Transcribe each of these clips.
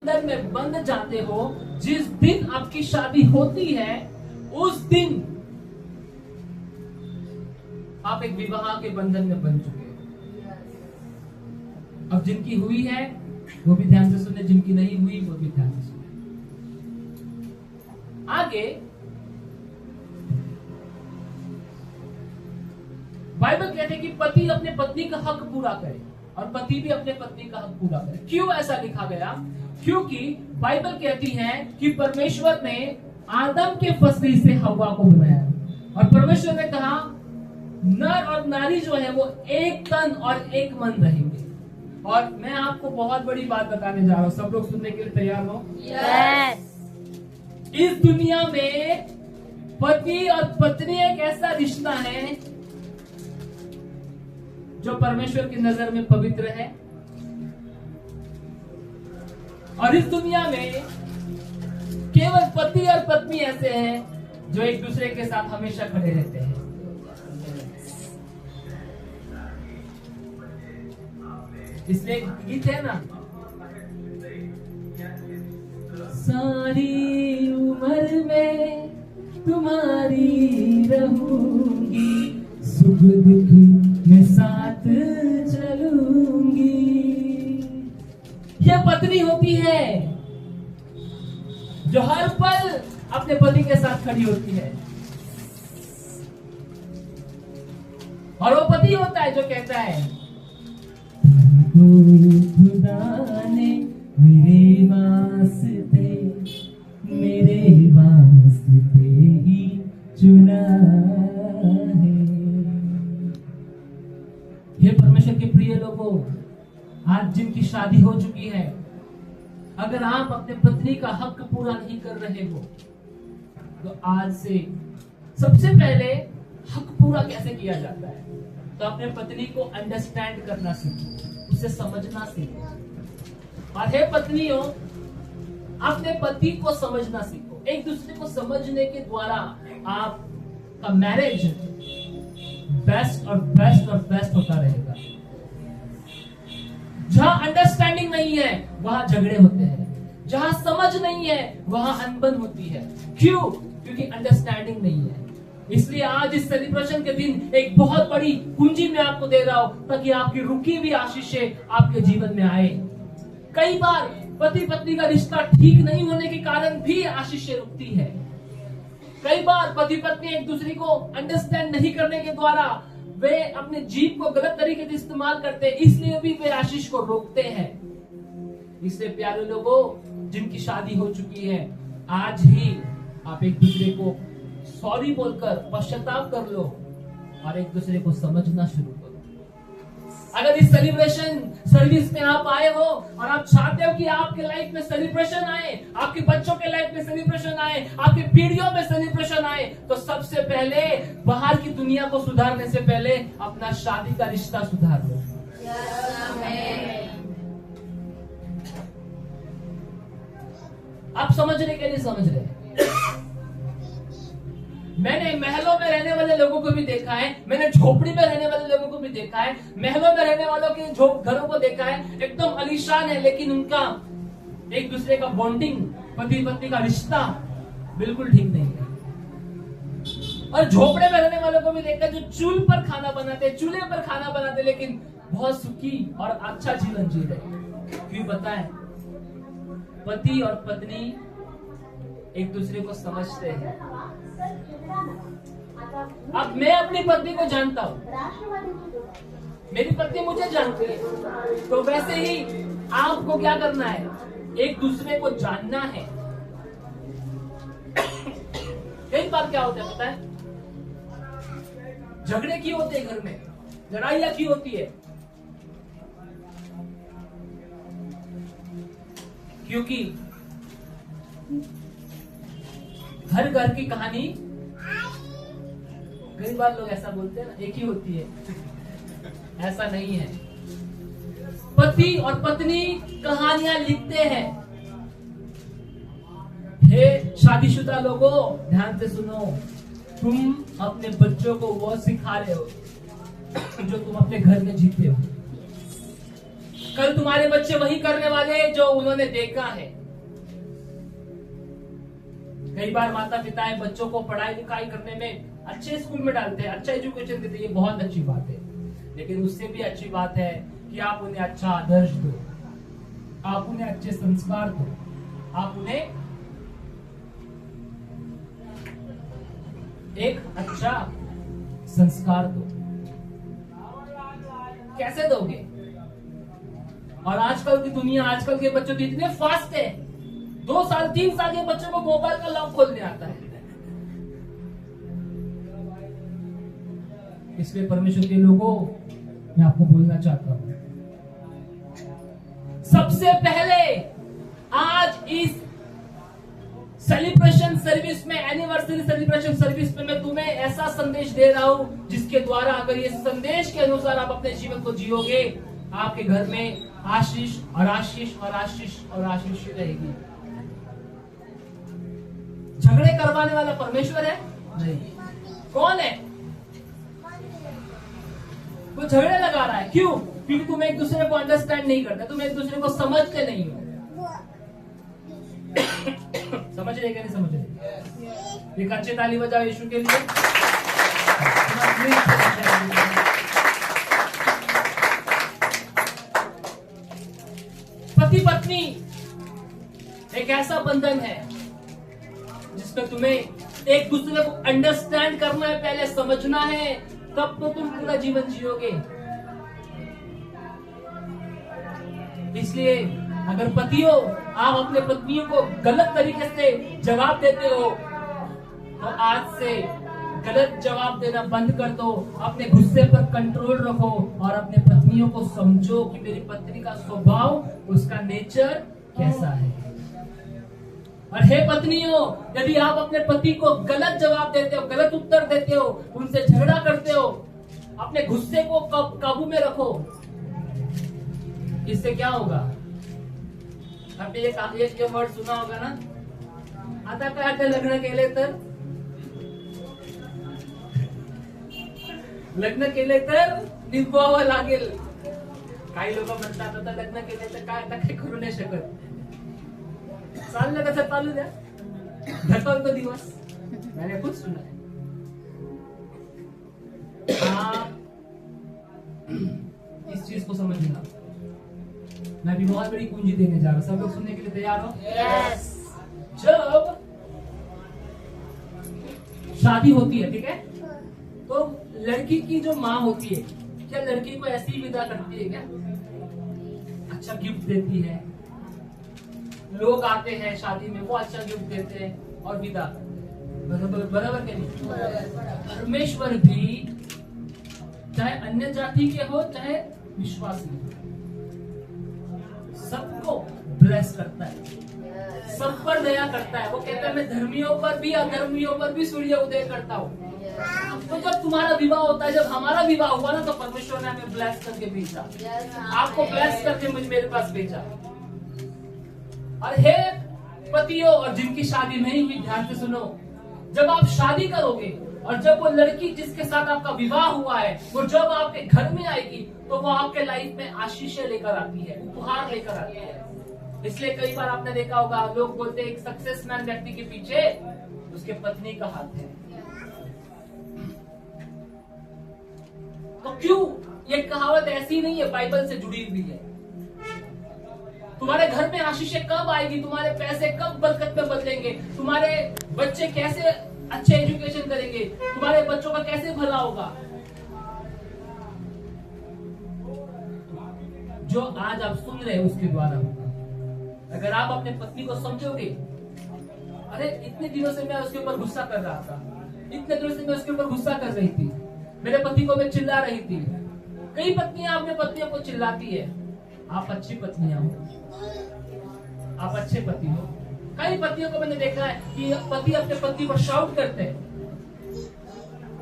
बंधन में बंध जाते हो। जिस दिन आपकी शादी होती है उस दिन आप एक विवाह के बंधन में बन चुके हो। अब जिनकी हुई है वो भी ध्यान से सुने, जिनकी नहीं हुई वो भी ध्यान से सुने। आगे बाइबल कहते हैं कि पति अपने पत्नी का हक पूरा करे और पति भी अपने पत्नी का हक पूरा करे। क्यों ऐसा लिखा गया? क्योंकि बाइबल कहती है कि परमेश्वर ने आदम के फसली से हव्वा को बनाया और परमेश्वर ने कहा नर और नारी जो है वो एक तन और एक मन रहेंगे। और मैं आपको बहुत बड़ी बात बताने जा रहा हूं, सब लोग सुनने के लिए तैयार हो? यस। इस दुनिया में पति और पत्नी एक ऐसा रिश्ता है जो परमेश्वर की नजर में पवित्र है। और इस दुनिया में केवल पति और पत्नी ऐसे हैं जो एक दूसरे के साथ हमेशा खड़े रहते हैं। इसलिए गीत है ना, सारी उम्र में तुम्हारी रहूंगी, सुख दुख में साथ चलूंगी। यह पत्नी होती है जो हर पल अपने पति के साथ खड़ी होती है। और वो पति होता है जो कहता है खुदा ने मेरे वास्ते ही चुना है। हे परमेश्वर के प्रिय लोगों, आज जिनकी शादी हो चुकी है, अगर आप अपने पत्नी का हक पूरा नहीं कर रहे हो तो आज से सबसे पहले हक पूरा कैसे किया जाता है? तो अपने पत्नी को अंडरस्टैंड करना सीखो, उसे समझना सीखो। और हे पत्नियों, अपने पति को समझना सीखो। एक दूसरे को समझने के द्वारा आपका मैरिज बेस्ट और बेस्ट और बेस्ट होता रहेगा। जहां अंडरस्टैंडिंग नहीं है वहां झगड़े होते हैं, जहां समझ नहीं है वहां अनबन होती है। क्यों? क्योंकि अंडरस्टैंडिंग नहीं है। इसलिए आज इस सेलिब्रेशन के दिन एक बहुत बड़ी कुंजी मैं आपको दे रहा हूं ताकि आपकी रुकी हुई आशीषें आपके जीवन में आए। कई बार पति पत्नी का रिश्ता ठीक नहीं होने के कारण भी आशीषें रुकती है। कई बार पति पत्नी एक दूसरे को अंडरस्टैंड नहीं करने के द्वारा वे अपने जीभ को गलत तरीके से इस्तेमाल करते हैं, इसलिए भी वे आशीष को रोकते हैं। इसलिए प्यारे लोगों, जिनकी शादी हो चुकी है, आज ही आप एक दूसरे को सॉरी बोलकर पश्चाताप कर लो और एक दूसरे को समझना शुरू करो। अगर इस सेलिब्रेशन सर्विस में आप आए हो और आप चाहते हो कि आपके लाइफ में सेलिब्रेशन आए, आपके बच्चों के लाइफ में सेलिब्रेशन आए, आपके पीढ़ियों में सेलिब्रेशन आए, तो सबसे पहले बाहर की दुनिया को सुधारने से पहले अपना शादी का रिश्ता सुधार लो। आप समझने के लिए समझ रहे हैं। मैंने महलों में रहने वाले लोगों को भी देखा है, मैंने झोपड़ी में रहने वाले लोगों को भी देखा है, महलों में रहने वालों के घरों को देखा है, एकदम आलीशान है, लेकिन उनका एक दूसरे का बॉन्डिंग, पति पत्नी का रिश्ता बिल्कुल ठीक नहीं है। और झोपड़े में रहने वालों को भी देखा है जो चूल्हे पर खाना बनाते, लेकिन बहुत सुखी और अच्छा जीवन जी रहे। क्यों बताएं? पति और पत्नी एक दूसरे को समझते हैं। अब मैं अपनी पत्नी को जानता हूँ, मेरी पत्नी मुझे जानती है, तो वैसे ही आपको क्या करना है? एक दूसरे को जानना है। कई बार क्या होता है पता है? झगड़े क्यों होते हैं घर में, लड़ाइयां क्यों होती है? क्योंकि हर घर की कहानी, कई बार लोग ऐसा बोलते हैं ना, एक ही होती है। ऐसा नहीं है। पति और पत्नी कहानियां लिखते हैं। हे शादीशुदा लोगों, ध्यान से सुनो। तुम अपने बच्चों को वो सिखा रहे हो जो तुम अपने घर में जीते हो। कल तुम्हारे बच्चे वही करने वाले हैं जो उन्होंने देखा है। कई बार माता पिता बच्चों को पढ़ाई लिखाई करने में अच्छे स्कूल में डालते हैं, अच्छा एजुकेशन देते हैं, ये बहुत अच्छी बात है। लेकिन उससे भी अच्छी बात है कि आप उन्हें अच्छा आदर्श दो, आप उन्हें अच्छे संस्कार दो, आप उन्हें एक अच्छा संस्कार दो। कैसे दोगे? और आजकल की दुनिया, आजकल के बच्चों तो इतने फास्ट है, 2 साल 3 साल के बच्चों को मोबाइल का लॉक खोलने आता है। इसलिए परमेश्वर के लोगों, मैं आपको बोलना चाहता हूं, सबसे पहले आज इस सेलिब्रेशन सर्विस में, एनिवर्सरी सेलिब्रेशन सर्विस में मैं तुम्हें ऐसा संदेश दे रहा हूं जिसके द्वारा अगर ये संदेश के अनुसार आप अपने जीवन को जियोगे, आपके घर में आशीष और आशीष और आशीष और आशीष रहेगी। झगड़े करवाने वाला परमेश्वर है? नहीं। कौन है? वो झगड़े लगा रहा है। क्यों? क्योंकि तुम एक दूसरे को अंडरस्टैंड नहीं करते, तुम एक दूसरे को समझते नहीं हो। समझ रहे क्या नहीं समझ रहे? एक अच्छी ताली बजाओ यीशु के लिए। पति पत्नी एक ऐसा बंधन है जिसमें तुम्हें एक दूसरे को अंडरस्टैंड करना है, पहले समझना है, तब तो तुम पूरा जीवन जियोगे। इसलिए अगर पतियों आप अपने पत्नियों को गलत तरीके से जवाब देते हो तो आज से गलत जवाब देना बंद कर दो। अपने गुस्से पर कंट्रोल रखो और अपने पत्नियों को समझो कि मेरी पत्नी का स्वभाव, उसका नेचर कैसा है। और हे पत्नियों, यदि आप अपने पति को गलत जवाब देते हो, गलत उत्तर देते हो, उनसे झगड़ा करते हो, अपने गुस्से को काबू में रखो। इससे क्या होगा? आपने ये वर्ड सुना होगा ना, आता काय लग्न केले तर, लग्न केले तर निभवावं लागेल। काही लोक म्हणतात आता लग्न केले तर काय, आता काही करू नाही शकत। चाललं कसं चालू द्या, ढकलतो दिवस। मैंने कुछ सुना है। आप इस चीज को समझना, मैं भी बहुत बड़ी कुंजी देने जा रहा हूं। सब लोग सुनने के लिए तैयार हो? यस। जब शादी होती है, ठीक है, तो लड़की की जो माँ होती है, क्या लड़की को ऐसी ही विदा करती है क्या? अच्छा गिफ्ट देती है, लोग आते हैं शादी में, वो अच्छा गिफ्ट देते हैं और विदा करते हैं। बराबर के नहीं? परमेश्वर भी चाहे अन्य जाति के हो चाहे विश्वासी, सबको ब्लेस करता है, सब पर दया करता है। वो कहता है मैं धर्मियों पर भी अधर्मियों पर भी सूर्य उदय करता हूँ। तो जब तुम्हारा विवाह होता है, जब हमारा विवाह हुआ ना, तो परमेश्वर ने हमें ब्लेस करके भेजा, आपको ब्लेस करके मुझे मेरे पास भेजा। और हे पतियों, और जिनकी शादी नहीं हुई, ध्यान से सुनो, जब आप शादी करोगे और जब वो लड़की जिसके साथ आपका विवाह हुआ है, वो जब आपके घर में आएगी, तो वो आपके लाइफ में आशीषें लेकर आती है, उपहार लेकर आती है। इसलिए कई बार आपने देखा होगा, लोग बोलते हैं एक सक्सेसमैन व्यक्ति के पीछे उसके पत्नी का हाथ है। तो क्यों? ये कहावत ऐसी नहीं है, बाइबल से जुड़ी हुई है। तुम्हारे घर में आशीषें कब आएगी, तुम्हारे पैसे कब बरकत में बदलेंगे, तुम्हारे बच्चे कैसे अच्छे एजुकेशन करेंगे, तुम्हारे बच्चों का कैसे भला होगा, जो आज आप सुन रहे हैं उसके द्वारा होगा। अगर आप अपने पत्नी को समझोगे, अरे इतने दिनों से मैं उसके ऊपर गुस्सा कर रहा था, इतने दिनों से मैं उसके ऊपर गुस्सा कर रही थी, मेरे पति को मैं चिल्ला रही थी। कई पत्नियां अपने पतियों को चिल्लाती है। आप अच्छी पत्नियां हो, आप अच्छे पति हो। कई पतियों को मैंने देखा है कि पति अपने पति को शाउट करते हैं।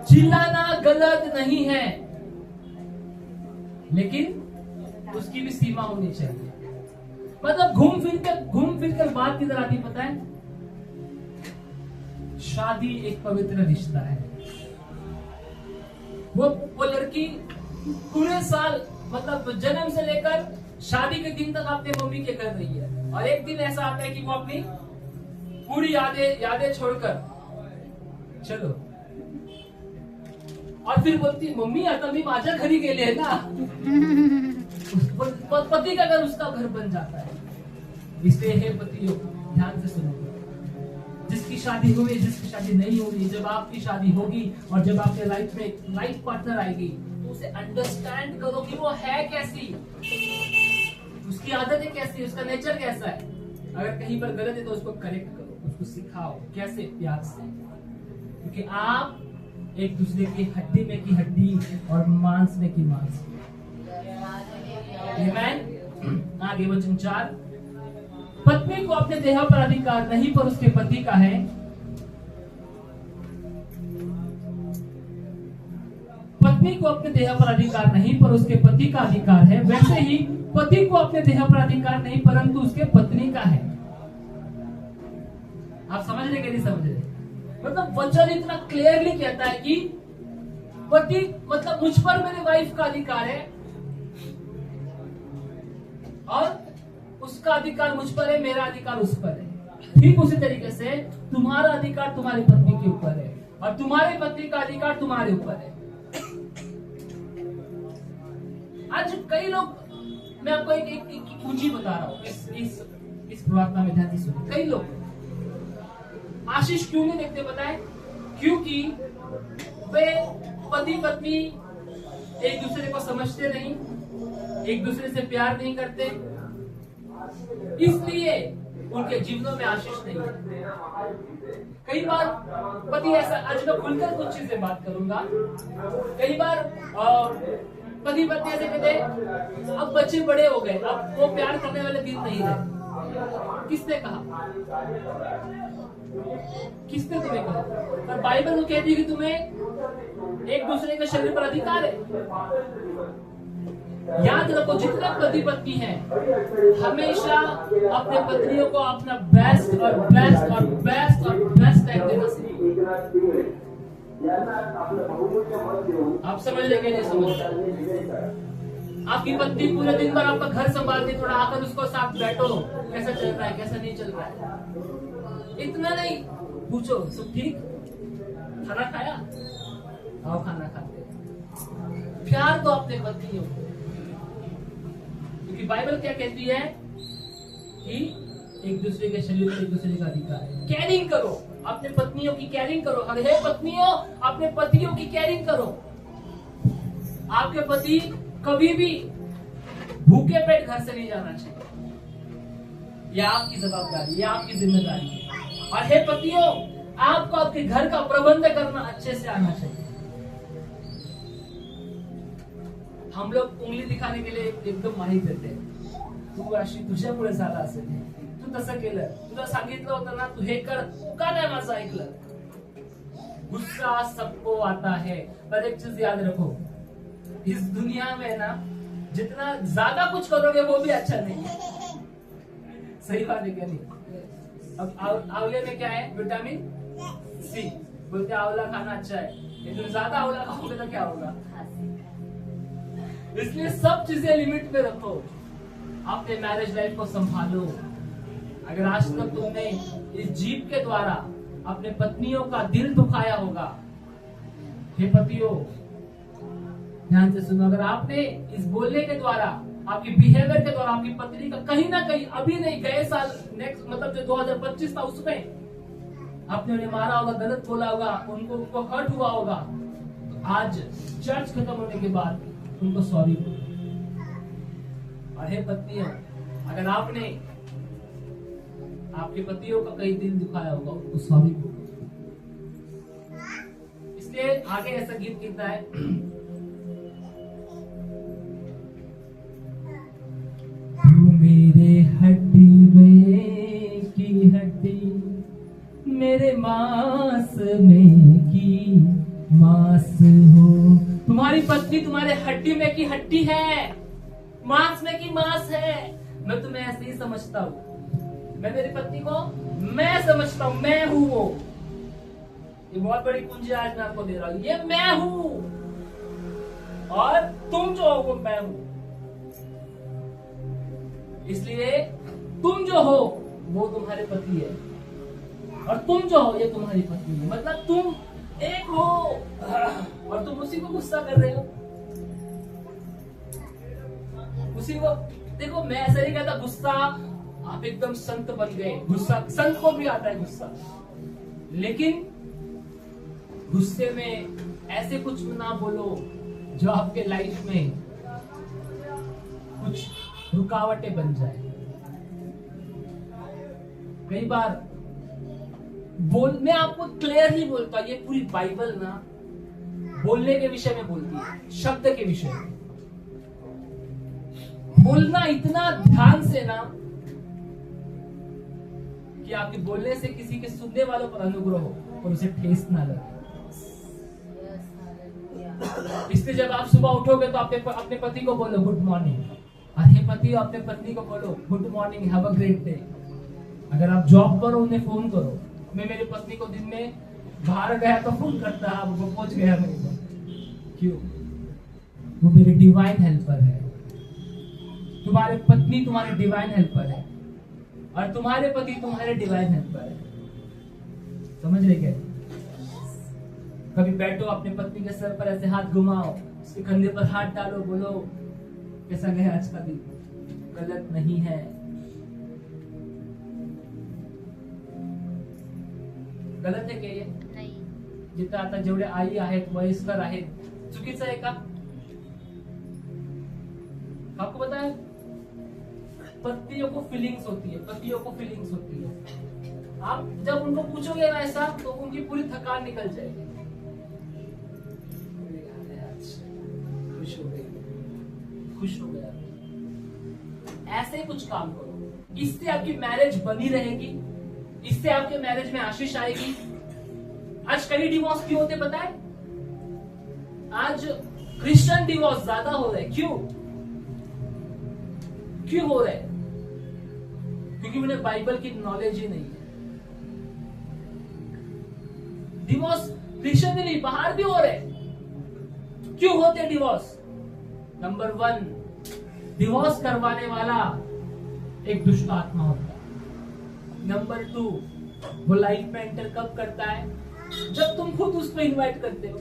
चिल्लाना गलत नहीं है, लेकिन उसकी भी सीमा होनी चाहिए। मतलब घूम फिर कर बात किधर आती पता है? शादी एक पवित्र रिश्ता है। वो लड़की पूरे साल, मतलब जन्म से लेकर शादी के दिन तक अपने मम्मी के कर रही है, और एक दिन ऐसा आता है कि वो अपनी पूरी यादें छोड़कर चलो, और फिर बोलती मम्मी आता मी माझ्या घरी गेले है ना। पति का घर उसका घर बन जाता है। इसलिए हे पतियों, ध्यान से सुनो, जिसकी शादी हुई, जिसकी शादी नहीं हुई, जब आपकी शादी होगी और जब आपके लाइफ में एक लाइफ पार्टनर आएगी, तो उसे अंडरस्टैंड करो कि वो है कैसी, उसकी आदतें कैसी, उसका नेचर कैसा है। अगर कहीं पर गलत है तो उसको करेक्ट करो, उसको सिखाओ कैसे, प्यार से, क्योंकि आप एक दूसरे की हड्डी में की हड्डी और मांस में की मांस। आगे वचन 4, पत्नी को अपने देह पर अधिकार नहीं पर उसके पति का है। पत्नी को अपने देह पर अधिकार नहीं पर उसके पति का अधिकार है, वैसे ही पति को अपने देह पर अधिकार नहीं परंतु उसके पत्नी का है। आप समझ रहे कि नहीं समझ रहे? मतलब वचन इतना क्लियरली कहता है कि पति मतलब मुझ पर मेरी वाइफ का अधिकार है और उसका अधिकार मुझ पर है, मेरा अधिकार उस पर है। ठीक उसी तरीके से तुम्हारा अधिकार तुम्हारी पत्नी के ऊपर है और तुम्हारे पति का अधिकार तुम्हारे ऊपर है। आज कई लोग, मैं आपको एक पूंजी बता रहा हूं इस प्रार्थना में, ध्यान से सुनो। कई लोग आशीष क्यों नहीं देखते पता है? क्योंकि वे पति पत्नी एक दूसरे को समझते नहीं, एक दूसरे से प्यार नहीं करते, इसलिए उनके जीवनों में आशीष नहीं है। कई बार पति ऐसा, आज मैं खुलकर कुछ चीजें बात करूंगा, कई बार पति पत्नी ऐसे कहते हैं अब बच्चे बड़े हो गए, अब वो प्यार करने वाले दिन नहीं रहे। किसने कहा? किसने तुम्हें कहा? पर बाइबल तो कहती है कि तुम्हें एक दूसरे के शरीर पर अधिकार है। याद रखो, जितने पति पत्नी हैं हमेशा अपने पत्नियों को अपना बेस्ट और बेस्ट और बेस्ट और बेस्ट टाइम देना चाहिए। आप समझ रहे कि नहीं समझ रहे? आपकी पत्नी पूरे दिन भर आपका घर संभालती, थोड़ा आकर उसको साथ बैठो, कैसा चल रहा है, कैसा नहीं चल रहा है, इतना नहीं पूछो, सब ठीक, खाना खाया, आओ खाना खाते। प्यार तो अपने पत्नियों को, क्योंकि बाइबल क्या कहती है कि एक दूसरे के शरीर पर एक दूसरे का अधिकार है। केयरिंग करो, अपने पत्नियों की केयरिंग करो। अरे हे पत्नियों, अपने पतियों की केयरिंग करो। आपके पति कभी भी भूखे पेट घर से नहीं जाना चाहिए, यह आपकी जवाबदारी, यह आपकी जिम्मेदारी है। और हे पतियों, आपको आपके घर का प्रबंध करना अच्छे से आना चाहिए। हम लोग उंगली दिखाने के लिए एकदम माहिर देते हैं, तू अशी तुझ्यामुळे झाला असेल, तू तसं केलं, तुला सांगितलं होतं ना, तू हे कर, तू का नाही माझं ऐकलं? गुस्सा सबको आता है, पर एक चीज याद रखो, इस दुनिया में ना जितना ज्यादा कुछ करोगे वो भी अच्छा नहीं है। सही बात है क्या नहीं? अब आंवले में क्या है? Vitamin C. बोलते आंवला खाना अच्छा है, लेकिन ज्यादा आंवला खाओगे तो क्या होगा? इसलिए सब चीजें लिमिट में रखो, अपने मैरिज लाइफ को संभालो। अगर आज तक तुमने इस जीप के द्वारा अपने पत्नियों का दिल दुखाया होगा, हे पतियों ध्यान से सुनो, अगर आपने इस बोलने के द्वारा, आपकी बिहेवियर के द्वारा आपकी पत्नी का कहीं ना कहीं, अभी नहीं गए साल, नेक्स्ट मतलब जो 2025 था उसमें आपने उन्हें मारा होगा, गलत बोला होगा, उनको हर्ट हुआ होगा, तो आज चर्च खत्म होने के बाद उनको सॉरी बोलो। और हे पत्नियों, अगर आपने आपके पतियों का कहीं दिल दुखाया होगा, उनको सॉरी बोलो। इसलिए आगे ऐसा गीत कहता है, मेरे हड्डी में की हड्डी, मेरे मांस में की मांस हो। तुम्हारी पत्नी तुम्हारे हड्डी में की हड्डी है, मांस में की मांस है। मैं तुम्हें ऐसे ही समझता हूँ, मैं मेरी पत्नी को मैं समझता हूँ, मैं हूँ वो। ये बहुत बड़ी कुंजी आज मैं आपको दे रहा हूँ, ये मैं हूँ और तुम जो हो वो मैं हूँ। इसलिए तुम जो हो वो तुम्हारे पति है और तुम जो हो ये तुम्हारी पत्नी है। मतलब तुम एक हो और तुम उसी को गुस्सा कर रहे हो, उसी को। देखो मैं ऐसा नहीं कहता गुस्सा आप एकदम संत बन गए, गुस्सा संत को भी आता है गुस्सा, लेकिन गुस्से में ऐसे कुछ ना बोलो जो आपके लाइफ में कुछ रुकावटें बन जाए। कई बार मैं आपको क्लियरली बोलता हूं, ये पूरी बाइबल ना बोलने के विषय में बोलती है, शब्द के विषय में। बोलना इतना ध्यान से ना कि आपके बोलने से किसी के सुनने वालों पर अनुग्रह हो और उसे ठेस ना लगे। इसलिए जब आप सुबह उठोगे तो अपने पति को बोलो गुड मॉर्निंग, और हे पति अपने पत्नी को बोलो good morning, have a great day. अगर आप जॉब पर हो उन्हें फोन करो। मैं मेरी पत्नी को दिन में बाहर गया तो फोन करता है, वो पहुंच गया मेरे को। क्यों? वो मेरी डिवाइन हेल्पर है। तुम्हारे पत्नी तुम्हारे डिवाइन हेल्पर है और तुम्हारे पति तुम्हारे डिवाइन हेल्पर है। समझ रहे क्या? कभी बैठो अपने पत्नी के सर पर ऐसे हाथ घुमाओ, उसके कंधे पर हाथ डालो, बोलो कैसा गया आज का दिन? गलत नहीं है। गलत आहे का? नाही. जिथं आता जेवढे आई आहेत वयस्कर आहेत, चुकीचं आहे का? आपको पता है पतियों को फीलिंग्स होती है, पतियों को फीलिंग्स होती है। आप जब उनको पूछोगे ना ऐसा तो उनकी पूरी थकान निकल जाएगी। खुश हो गए, खुश हो गया। ऐसे कुछ काम करो, इससे आपकी मैरिज बनी रहेगी, इससे आपके मैरिज में आशीष आएगी। आज कई डिवोर्स क्यों होते पता है? आज क्रिश्चियन डिवोर्स ज्यादा हो रहे। क्यों क्यों हो रहे? क्योंकि उन्हें बाइबल की नॉलेज ही नहीं है। डिवोर्स क्रिश्चियन में नहीं, बाहर भी हो रहे। क्यों होते डिवोर्स? नंबर 1, डिवोर्स करवाने वाला एक दुष्ट आत्मा होता है। नंबर 2, वो लाइफ में एंटर कब करता है? जब तुम खुद उसको इनवाइट करते हो।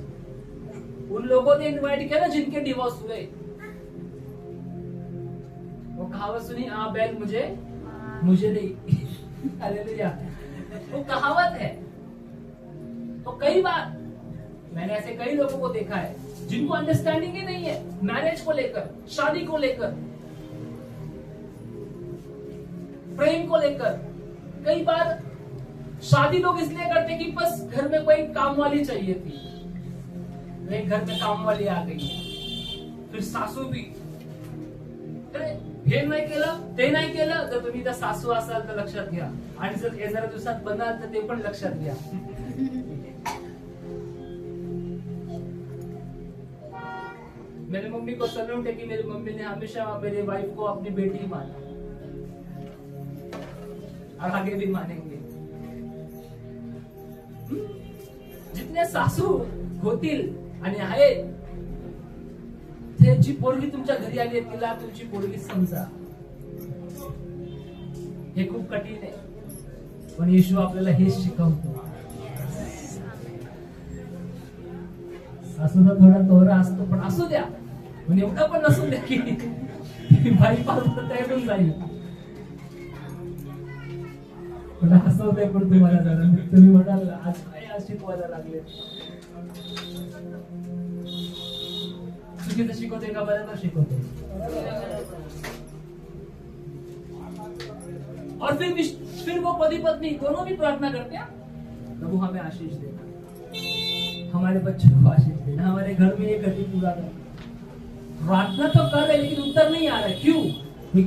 उन लोगों ने इनवाइट किया ना जिनके डिवोर्स हुए। वो कहावत सुनी, हाँ बैल मुझे नहीं। हालेलुया। वो कहावत है। तो कई बार मैंने ऐसे कई लोगों को देखा है जिनको अंडरस्टैंडिंग ही नहीं है मैरिज को लेकर, शादी को लेकर, प्रेम को लेकर। कई बार शादी लोग इसलिए करते कि बस घर में कोई काम वाली चाहिए थी, एक घर में काम वाली आ गई, फिर सासू भी हे नाही केलं ते नाही केलं। जर तुम्ही त्या सासू असाल तर लक्षात घ्या, आणि जर हे जरा दिवसात बनाल तर ते पण लक्षात घ्या। मेरी मम्मी को सैल्यूट है कि मेरी मम्मी ने हमेशा मेरी वाइफ को अपनी बेटी माना और आगे भी मानेंगे। जितने सासू होतील आणि आहेत, जी पोरगी तुमच्या घरी आली आहे तिला तुमची पोरगी समजा। हे खूप कठीण आहे, पण येशू आपल्याला हेच शिकवतो। सासूचा थोडा तोरा असतो, पण असू द्या, पण एवढा पण नसू द्या की बाई पाहून तयारून जाईल। पण हसवते पण तुम्हाला जरा, तुम्ही म्हणाल आज काय आज शिकवायला लागले। चुकीचं शिकवते का बरोबर शिकवते? और फिर वो पति पत्नी दोनों भी प्रार्थना करते हैं, प्रभु हमें आशीष देना, हमारे बच्चों को आशीष देना, हमारे घर में ये गति पूरा कर। प्रार्थना तो कर रहे लेकिन उत्तर नहीं आ रहा है। क्यों?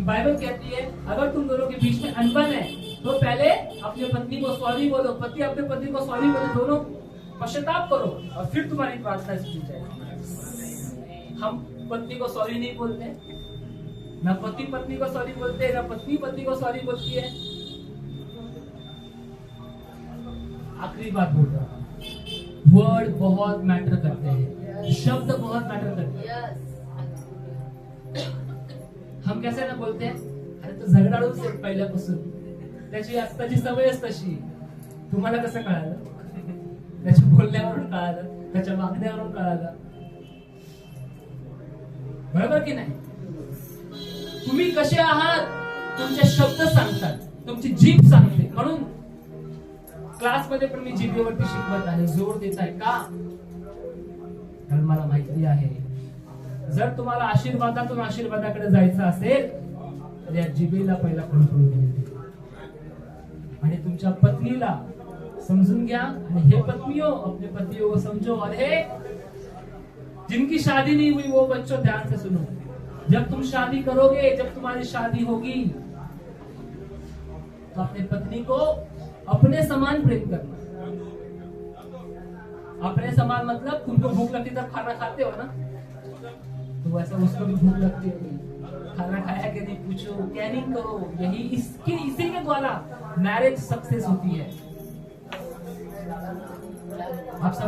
बाइबल कहती है अगर तुम दोनों के बीच में अनबन है तो पहले अपने पत्नी को सॉरी बोलो, पति अपने पत्नी को सॉरी बोलो, दोनों पश्चाताप करो और फिर तुम्हारी प्रार्थना सुनी जाएगी। हम पत्नी को सॉरी नहीं बोलते, ना पति पत्नी को सॉरी बोलते हैं, ना पत्नी पति को सॉरी बोलती है। आखिरी बात बोल रहा हूं, वर्ड बहुत मैटर करते हैं, शब्द बहुत मैटर करते हैं। हम कैसे ना बोलते हैं, अरे तो झगडाळूच आहे पहिल्यापासून. त्याची आत्ताची सवयच तशी. तुम्हाला कसं कळालं? त्याच्या बोलण्यावरून कळालं, त्याच्या वागण्यावरून कळालं. बरोबर की नाही? तुम्ही कसे आहात तुमचे शब्द सांगतात, तुमची जीभ सांगते. म्हणून क्लासमध्ये पण मी जिभेवरती शिकवत आहे, जोर देत आहे. का? कारण मला माहिती आहे जर तुम्हाला आशीर्वादातून आशीर्वादाकडे जायचं असेल तर या जिभेला पहिला कंट्रोल घ्या. आणि तुमच्या पत्नीला समजून घ्या. आणि हे पत्नियों, अपने पतियों को समझो. और हे जिनकी शादी नहीं हुई वो बच्चों ध्यान से सुनो. जब तुम शादी करोगे, जब तुम्हारी शादी होगी, तो अपने पत्नी को अपने समान प्रेम करना. अपने समान मतलब तुमको भूख लगती तब खाना खाते हो ना, तो वैसा उसको भी भूख लगती होगी. खाना खाया कि नहीं पूछो, प्लानिंग करो. यही इसी के द्वारा मैरिज सक्सेस होती है. आप